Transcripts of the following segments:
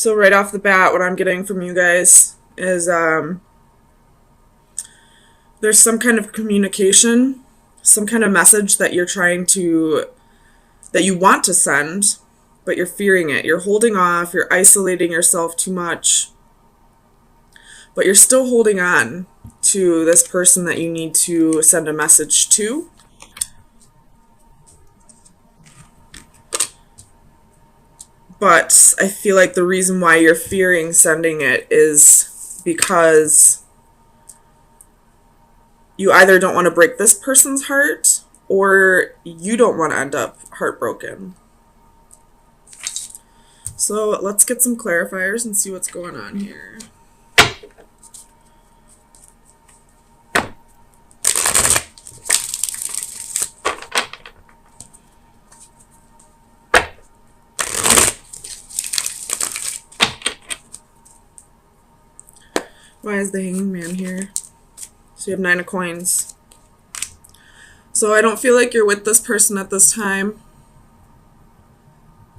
So right off the bat, what I'm getting from you guys is there's some kind of communication, some kind of message that that you want to send, but you're fearing it. You're holding off, you're isolating yourself too much, but you're still holding on to this person that you need to send a message to. But I feel like the reason why you're fearing sending it is because you either don't want to break this person's heart or you don't want to end up heartbroken. So let's get some clarifiers and see what's going on here. Why is the Hanging Man here? So you have 9 of coins. So I don't feel like you're with this person at this time.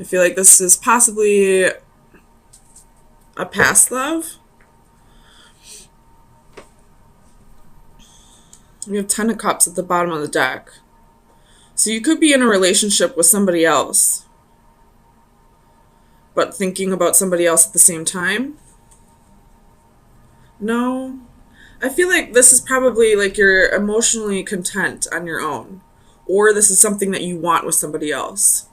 I feel like this is possibly a past love. We have 10 of Cups at the bottom of the deck. So you could be in a relationship with somebody else, but thinking about somebody else at the same time. No, I feel like this is probably like you're emotionally content on your own, or this is something that you want with somebody else.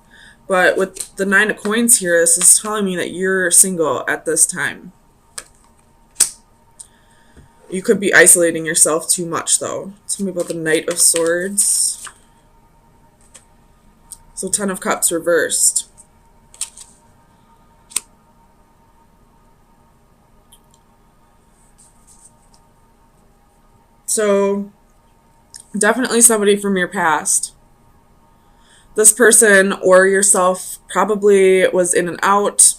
But with the 9 of coins here, this is telling me that you're single at this time. You could be isolating yourself too much, though. Tell me about the Knight of Swords. So 10 of Cups reversed. So definitely somebody from your past. This person or yourself probably was in and out,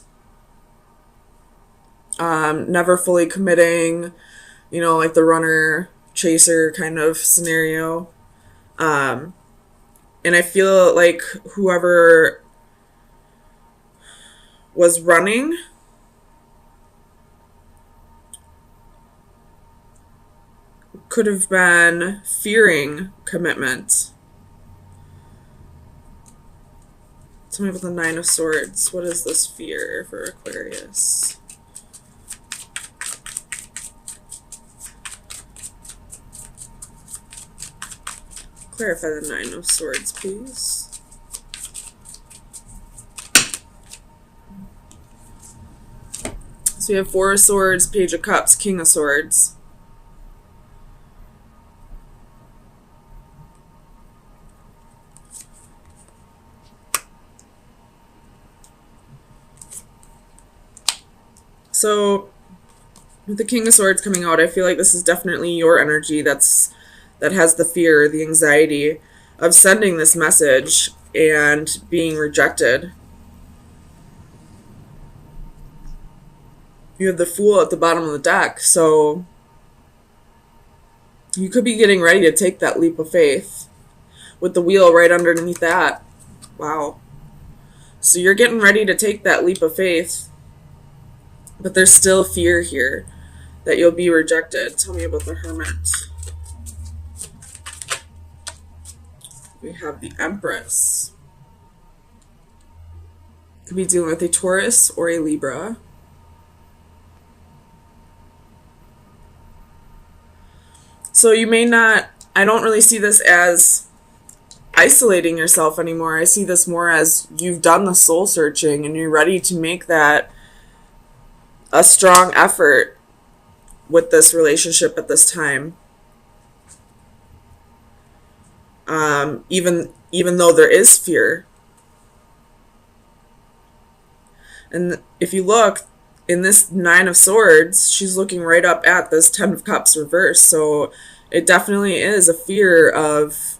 never fully committing, like the runner chaser kind of scenario. And I feel like whoever was running could have been fearing commitment. Tell me about the 9 of Swords. What is this fear for Aquarius? Clarify the 9 of Swords, please. So we have 4 of Swords, Page of Cups, King of Swords. So with the King of Swords coming out, I feel like this is definitely your energy that has the fear, the anxiety of sending this message and being rejected. You have the Fool at the bottom of the deck, so you could be getting ready to take that leap of faith with the Wheel right underneath that. Wow. So you're getting ready to take that leap of faith, but there's still fear here that you'll be rejected. Tell me about the Hermit. We have the Empress. Could be dealing with a Taurus or a Libra. So you may not, I don't really see this as isolating yourself anymore. I see this more as you've done the soul searching and you're ready to make that a strong effort with this relationship at this time. Even though there is fear. And if you look in this 9 of Swords, she's looking right up at this 10 of Cups reversed. So it definitely is a fear of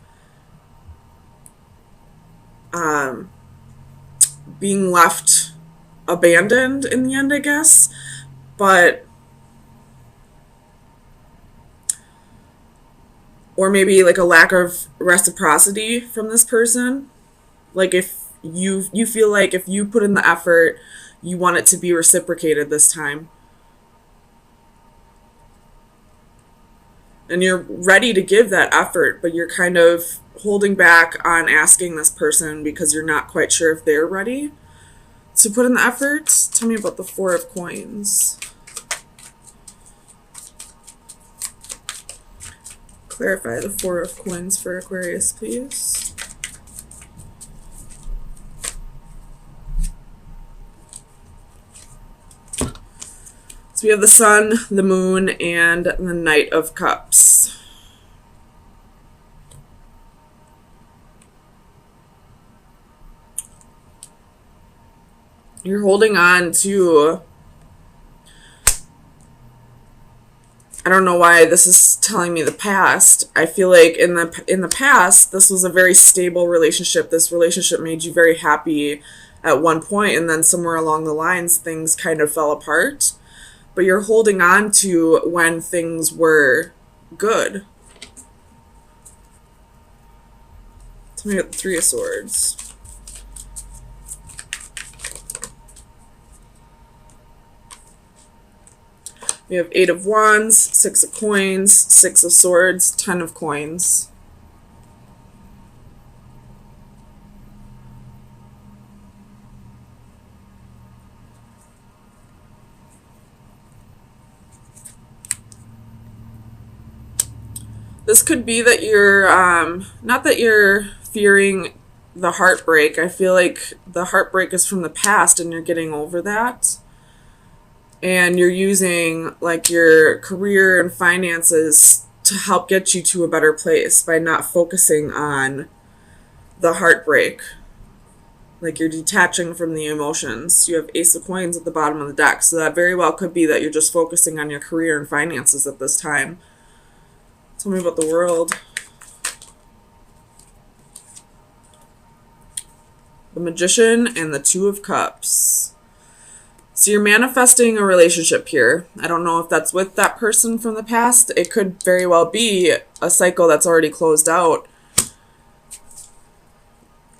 being left abandoned in the end, I guess. But or maybe like a lack of reciprocity from this person. Like if you feel like if you put in the effort, you want it to be reciprocated this time. And you're ready to give that effort, but you're kind of holding back on asking this person because you're not quite sure if they're ready to put in the effort. Tell me about the Four of Coins. Clarify the Four of Coins for Aquarius, please. So we have the Sun, the Moon, and the Knight of Cups. You're holding on to, I don't know why this is telling me the past. I feel like in the past, this was a very stable relationship. This relationship made you very happy at one point, and then somewhere along the lines, things kind of fell apart. But you're holding on to when things were good. Tell me about the Three of Swords. We have Eight of Wands, Six of Coins, Six of Swords, 10 of Coins. This could be that you're, not that you're fearing the heartbreak. I feel like the heartbreak is from the past and you're getting over that. And you're using like your career and finances to help get you to a better place by not focusing on the heartbreak. Like you're detaching from the emotions. You have Ace of Coins at the bottom of the deck. So that very well could be that you're just focusing on your career and finances at this time. Tell me about the World. The Magician and the Two of Cups. So you're manifesting a relationship here. I don't know if that's with that person from the past. It could very well be a cycle that's already closed out.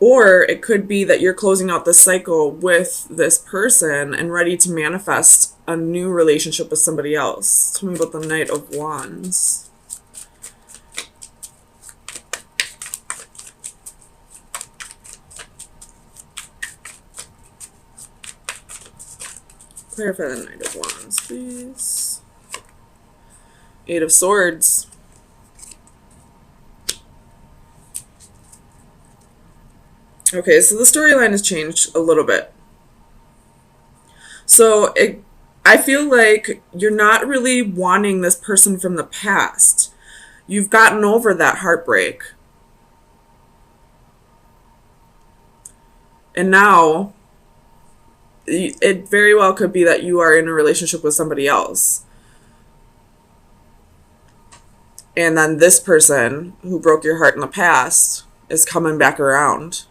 Or it could be that you're closing out this cycle with this person and ready to manifest a new relationship with somebody else. Tell me about the Knight of Wands. Clarify the Knight of Wands, please. Eight of Swords. Okay, so the storyline has changed a little bit. So I feel like you're not really wanting this person from the past. You've gotten over that heartbreak. And now it very well could be that you are in a relationship with somebody else. And then this person who broke your heart in the past is coming back around.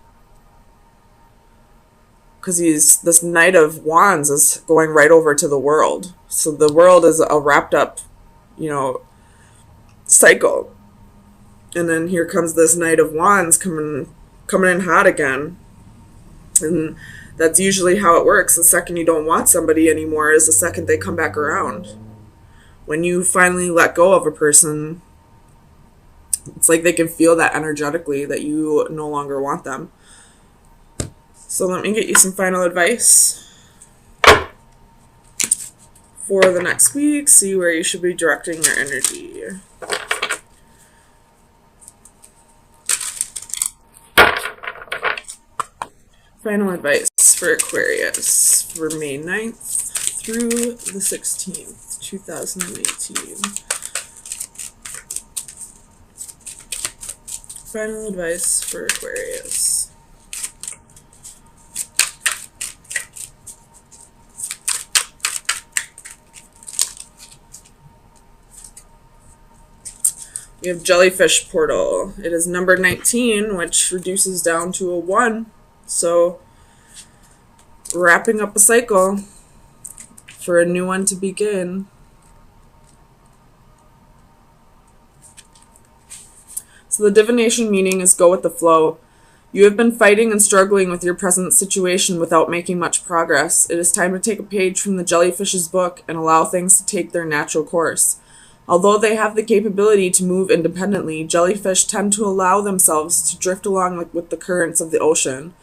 Because this Knight of Wands is going right over to the World. So the World is a wrapped up, cycle. And then here comes this Knight of Wands coming in hot again. And that's usually how it works. The second you don't want somebody anymore is the second they come back around. When you finally let go of a person, it's like they can feel that energetically that you no longer want them. So let me get you some final advice for the next week. See where you should be directing your energy. Final advice for Aquarius for May 9th through the 16th, 2018. Final advice for Aquarius. We have Jellyfish Portal. It is number 19, which reduces down to a 1. So, wrapping up a cycle for a new one to begin. So the divination meaning is go with the flow. You have been fighting and struggling with your present situation without making much progress. It is time to take a page from the jellyfish's book and allow things to take their natural course. Although they have the capability to move independently, jellyfish tend to allow themselves to drift along with the currents of the ocean,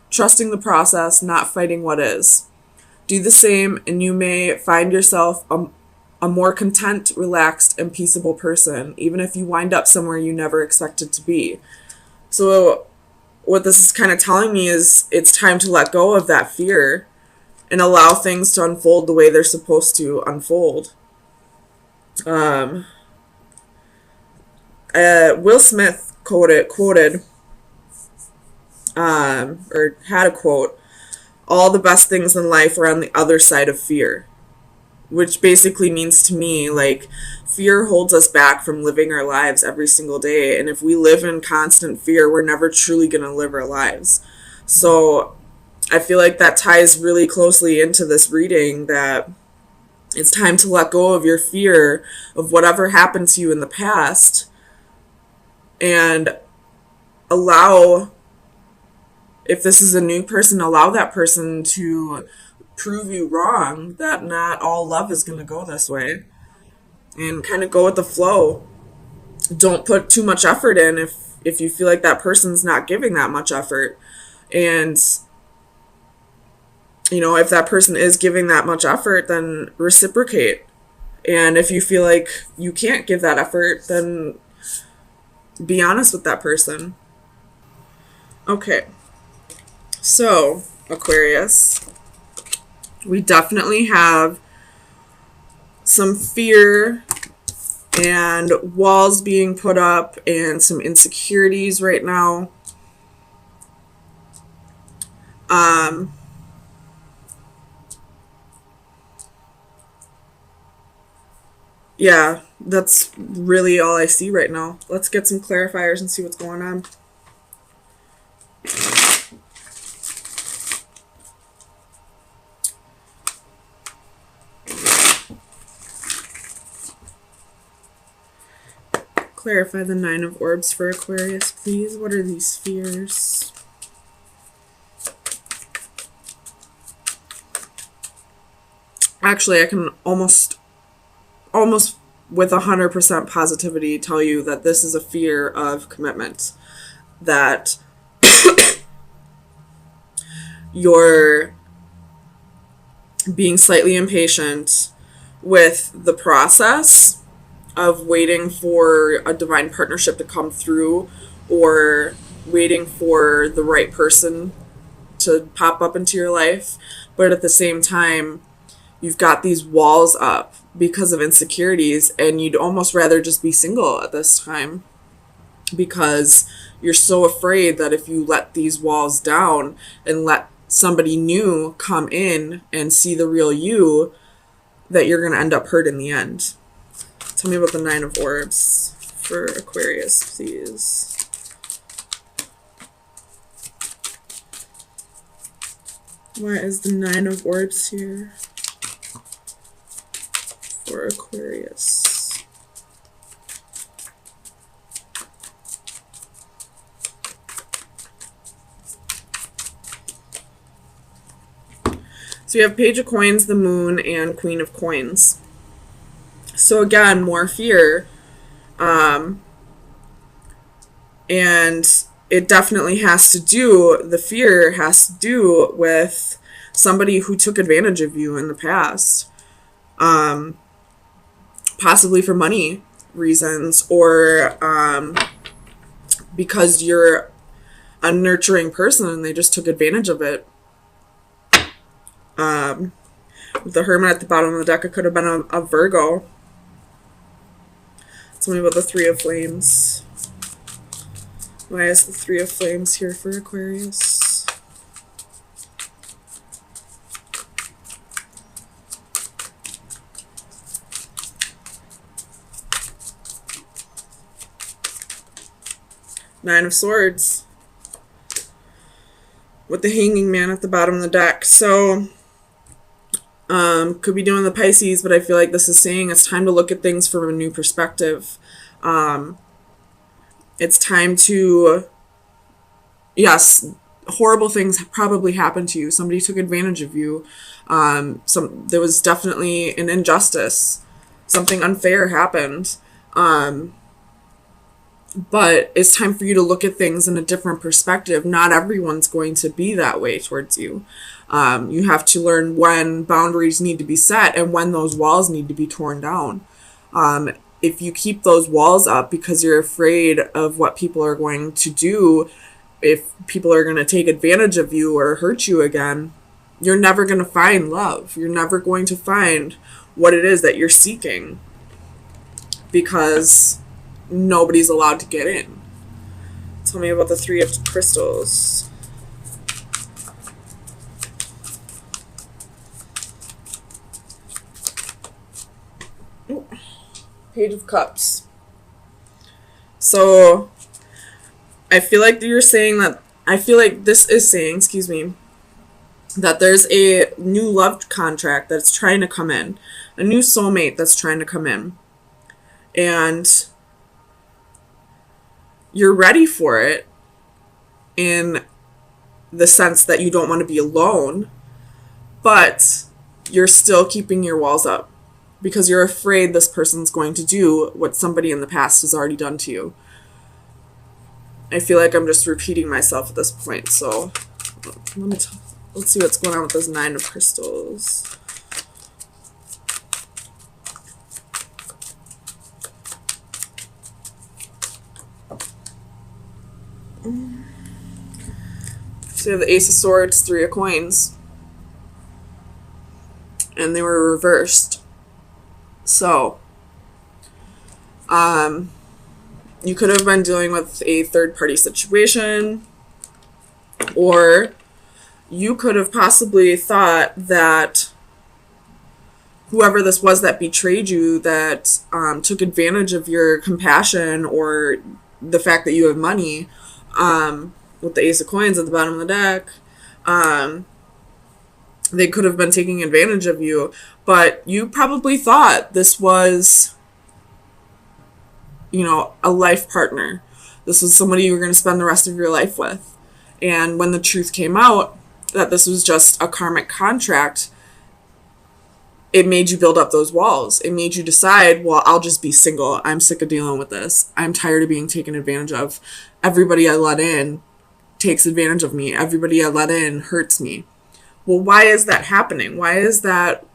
trusting the process, not fighting what is. Do the same, and you may find yourself a more content, relaxed, and peaceable person, even if you wind up somewhere you never expected to be. So what this is kind of telling me is it's time to let go of that fear and allow things to unfold the way they're supposed to unfold. Will Smith quoted or had a quote, "All the best things in life are on the other side of fear," which basically means to me, like, fear holds us back from living our lives every single day. And if we live in constant fear, we're never truly going to live our lives. So I feel like that ties really closely into this reading, that it's time to let go of your fear of whatever happened to you in the past and allow, if this is a new person, allow that person to prove you wrong, that not all love is going to go this way, and kind of go with the flow. Don't put too much effort in if you feel like that person's not giving that much effort. And if that person is giving that much effort, then reciprocate. And if you feel like you can't give that effort, then be honest with that person. Okay, so Aquarius, we definitely have some fear and walls being put up and some insecurities right now. Yeah, that's really all I see right now. Let's get some clarifiers and see what's going on. Clarify the 9 of Orbs for Aquarius, please. What are these fears? Actually, I can almost with 100% positivity tell you that this is a fear of commitment. That you're being slightly impatient with the process of waiting for a divine partnership to come through, or waiting for the right person to pop up into your life. But at the same time, you've got these walls up because of insecurities, and you'd almost rather just be single at this time, because you're so afraid that if you let these walls down and let somebody new come in and see the real you, that you're going to end up hurt in the end. Tell me about the 9 of Orbs for Aquarius, please. Why is the 9 of Orbs here for Aquarius? So you have Page of Coins, the Moon, and Queen of Coins. So again, more fear. And it definitely has to do, the fear has to do with somebody who took advantage of you in the past. Possibly for money reasons, or because you're a nurturing person and they just took advantage of it. With the Hermit at the bottom of the deck, it could have been a Virgo. Tell me about the 3 of Flames. Why is the 3 of Flames here for Aquarius? Nine of Swords. With the Hanging Man at the bottom of the deck. So, could be doing the Pisces, but I feel like this is saying it's time to look at things from a new perspective. It's time to yes, horrible things probably happened to you. Somebody took advantage of you. There was definitely an injustice. Something unfair happened. But it's time for you to look at things in a different perspective. Not everyone's going to be that way towards you. You have to learn when boundaries need to be set and when those walls need to be torn down. If you keep those walls up because you're afraid of what people are going to do, if people are going to take advantage of you or hurt you again, you're never going to find love. You're never going to find what it is that you're seeking, because nobody's allowed to get in. Tell me about the Three of Crystals. Ooh. Page of Cups. So I feel like you're saying that, I feel like this is saying, excuse me, that there's a new love contract that's trying to come in, a new soulmate that's trying to come in, and you're ready for it in the sense that you don't want to be alone, but you're still keeping your walls up because you're afraid this person's going to do what somebody in the past has already done to you. I feel like I'm just repeating myself at this point, so let's see what's going on with this Nine of Crystals. So you have the Ace of Swords, Three of Coins, and they were reversed. So, you could have been dealing with a third-party situation, or you could have possibly thought that whoever this was that betrayed you, that took advantage of your compassion or the fact that you have money, with the Ace of Coins at the bottom of the deck, they could have been taking advantage of you, but you probably thought this was, a life partner. This was somebody you were going to spend the rest of your life with. And when the truth came out that this was just a karmic contract, it made you build up those walls. It made you decide, well, I'll just be single. I'm sick of dealing with this. I'm tired of being taken advantage of. Everybody I let in takes advantage of me. Everybody I let in hurts me. Well, why is that happening? Why is that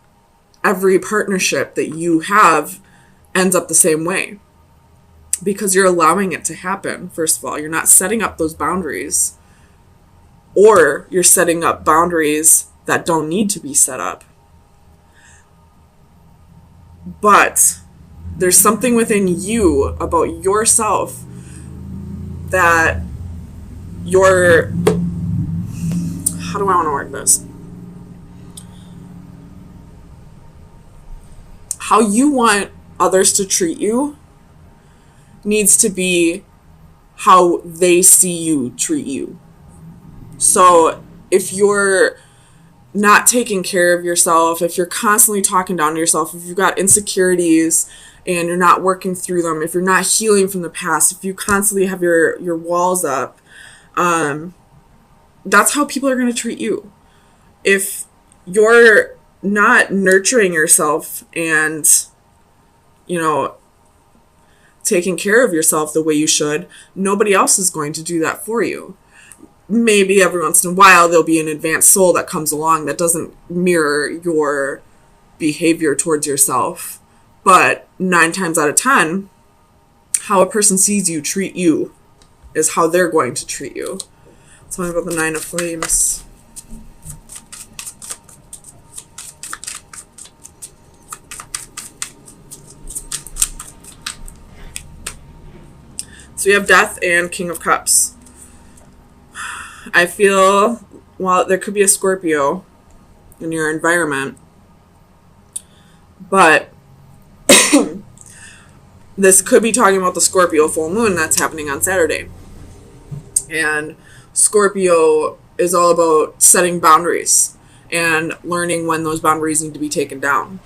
every partnership that you have ends up the same way? Because you're allowing it to happen, first of all. You're not setting up those boundaries. Or you're setting up boundaries that don't need to be set up. But there's something within you about yourself that you're... How do I want to word this? How you want others to treat you needs to be how they see you treat you. So if you're not taking care of yourself, if you're constantly talking down to yourself, if you've got insecurities and you're not working through them, if you're not healing from the past, if you constantly have your walls up, that's how people are going to treat you. If you're not nurturing yourself and, taking care of yourself the way you should, nobody else is going to do that for you. Maybe every once in a while there'll be an advanced soul that comes along that doesn't mirror your behavior towards yourself. But 9 times out of 10, how a person sees you treat you is how they're going to treat you. Tell me about the Nine of Flames. So you have Death and King of Cups. I feel, well, there could be a Scorpio in your environment, but this could be talking about the Scorpio full moon that's happening on Saturday. And Scorpio is all about setting boundaries and learning when those boundaries need to be taken down.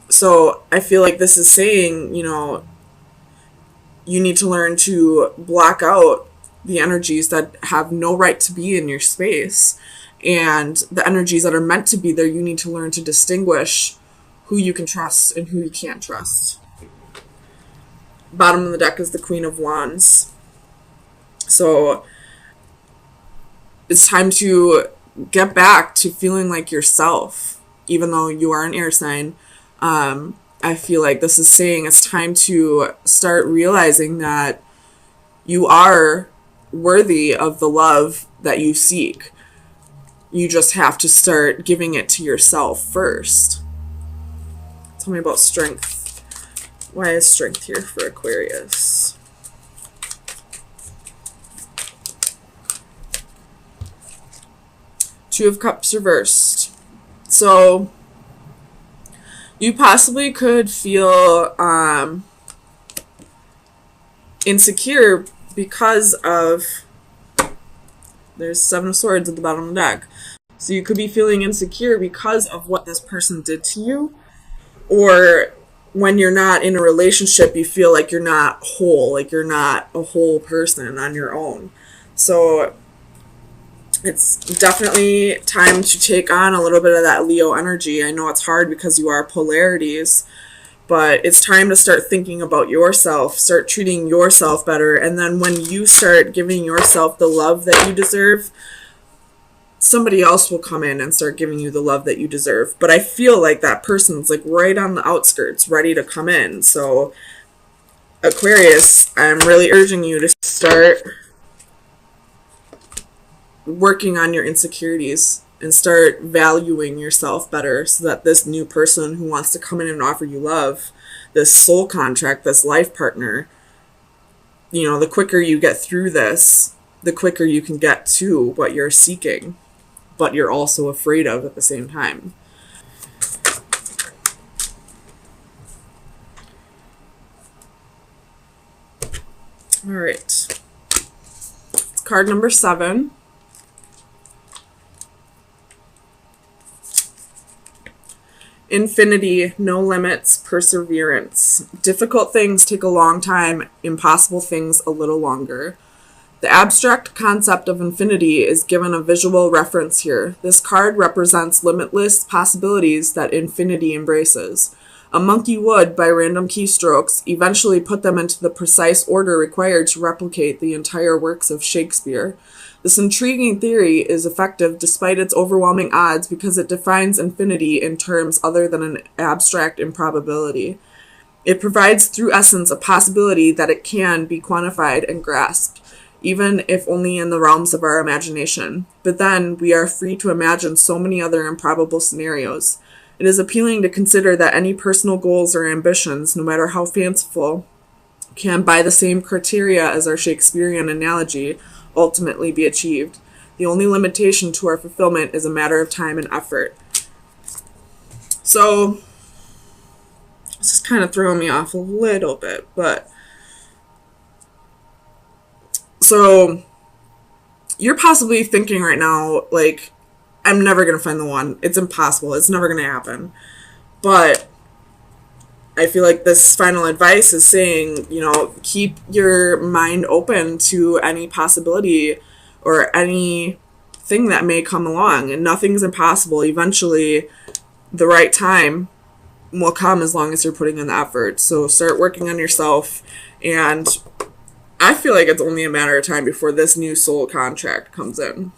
So I feel like this is saying, you need to learn to block out the energies that have no right to be in your space. And the energies that are meant to be there, you need to learn to distinguish who you can trust and who you can't trust. Bottom of the deck is the Queen of Wands. So it's time to get back to feeling like yourself, even though you are an air sign. I feel like this is saying it's time to start realizing that you are worthy of the love that you seek. You just have to start giving it to yourself first. Tell me about strength. Why is strength here for Aquarius? Two of Cups reversed. So you possibly could feel insecure because of, there's Seven of Swords at the bottom of the deck. So you could be feeling insecure because of what this person did to you. Or when you're not in a relationship, you feel like you're not whole, like you're not a whole person on your own. So it's definitely time to take on a little bit of that Leo energy. I know it's hard because you are polarities, but it's time to start thinking about yourself, start treating yourself better. And then when you start giving yourself the love that you deserve, somebody else will come in and start giving you the love that you deserve. But I feel like that person's like right on the outskirts, ready to come in. So Aquarius, I'm really urging you to start working on your insecurities and start valuing yourself better, so that this new person who wants to come in and offer you love, this soul contract, this life partner, you know, the quicker you get through this, the quicker you can get to what you're seeking, but you're also afraid of at the same time. All right. Card number 7. Infinity, no limits, perseverance. Difficult things take a long time, impossible things a little longer. The abstract concept of infinity is given a visual reference here. This card represents limitless possibilities that infinity embraces. A monkey would, by random keystrokes, eventually put them into the precise order required to replicate the entire works of Shakespeare. This intriguing theory is effective despite its overwhelming odds because it defines infinity in terms other than an abstract improbability. It provides through essence a possibility that it can be quantified and grasped, even if only in the realms of our imagination. But then we are free to imagine so many other improbable scenarios. It is appealing to consider that any personal goals or ambitions, no matter how fanciful, can, by the same criteria as our Shakespearean analogy, ultimately be achieved. The only limitation to our fulfillment is a matter of time and effort. So, this is kind of throwing me off a little bit, but so you're possibly thinking right now, like, I'm never going to find the one. It's impossible. It's never going to happen. But I feel like this final advice is saying, you know, keep your mind open to any possibility or anything that may come along. And nothing's impossible. Eventually, the right time will come as long as you're putting in the effort. So start working on yourself. And I feel like it's only a matter of time before this new soul contract comes in.